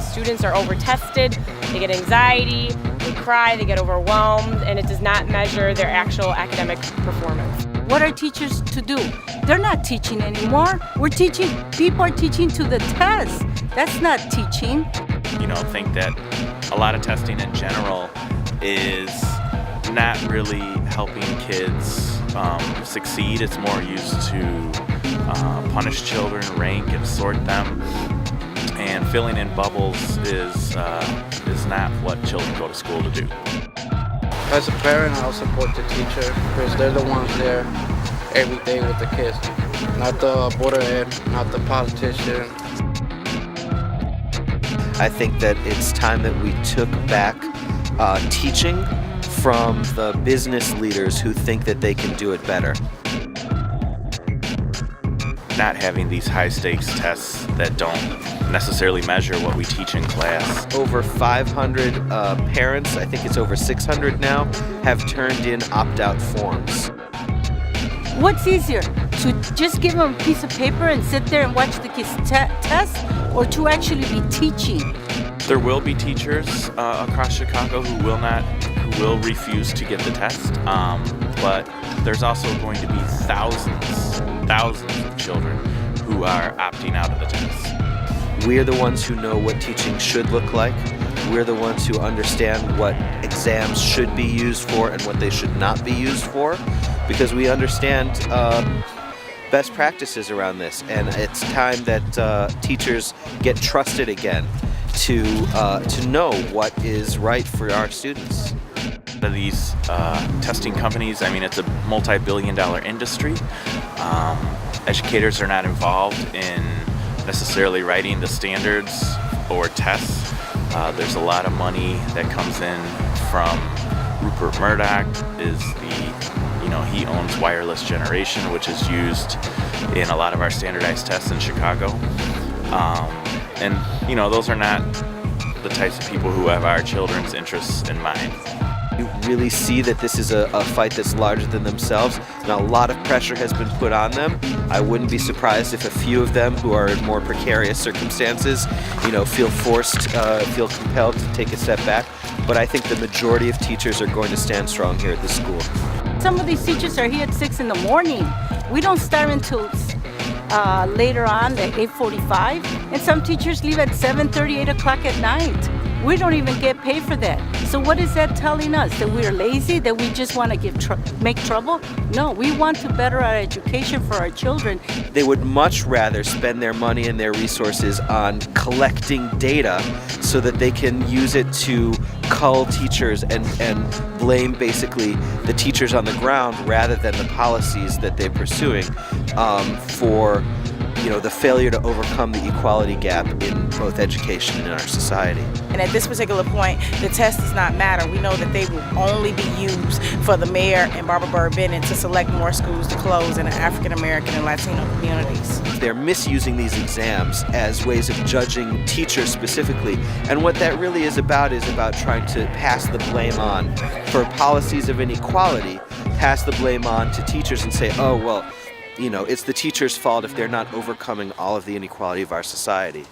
students are over-tested, they get anxiety, they cry, they get overwhelmed, and it does not measure their actual academic performance. What are teachers to do? They're not teaching anymore. People are teaching to the test. That's not teaching. Think that a lot of testing in general is not really helping kids succeed. It's more used to punish children, rank and sort them. And filling in bubbles is not what children go to school to do. As a parent, I'll support the teacher because they're the ones there every day with the kids. Not the board ed, not the politician. I think that it's time that we took back teaching from the business leaders who think that they can do it better. Not having these high-stakes tests that don't necessarily measure what we teach in class. Over 500 parents, I think it's over 600 now, have turned in opt-out forms. What's easier, to just give them a piece of paper and sit there and watch the kids test, or to actually be teaching? There will be teachers across Chicago who will refuse to get the test, but there's also going to be thousands of children who are opting out of the test. We're the ones who know what teaching should look like. We're the ones who understand what exams should be used for and what they should not be used for, because we understand best practices around this, and it's time that teachers get trusted again to know what is right for our students. These testing companies, it's a multi-billion-dollar industry. Educators are not involved in necessarily writing the standards or tests. There's a lot of money that comes in from Rupert Murdoch. He owns Wireless Generation, which is used in a lot of our standardized tests in Chicago. Those are not the types of people who have our children's interests in mind. You really see that this is a fight that's larger than themselves, and a lot of pressure has been put on them. I wouldn't be surprised if a few of them who are in more precarious circumstances, feel compelled to take a step back. But I think the majority of teachers are going to stand strong here at the school. Some of these teachers are here at 6 in the morning. We don't start until later on at 8:45, and some teachers leave at 7:30, 8 o'clock at night. We don't even get paid for that. So what is that telling us? That we're lazy? That we just want to make trouble? No, we want to better our education for our children. They would much rather spend their money and their resources on collecting data so that they can use it to cull teachers and blame basically the teachers on the ground rather than the policies that they're pursuing for the failure to overcome the equality gap in both education and in our society. And at this particular point, the test does not matter. We know that they will only be used for the mayor and Barbara Byrd Bennett to select more schools to close in the African American and Latino communities. They're misusing these exams as ways of judging teachers specifically, and what that really is about trying to pass the blame on. For policies of inequality, pass the blame on to teachers and say, oh, well, it's the teacher's fault if they're not overcoming all of the inequality of our society.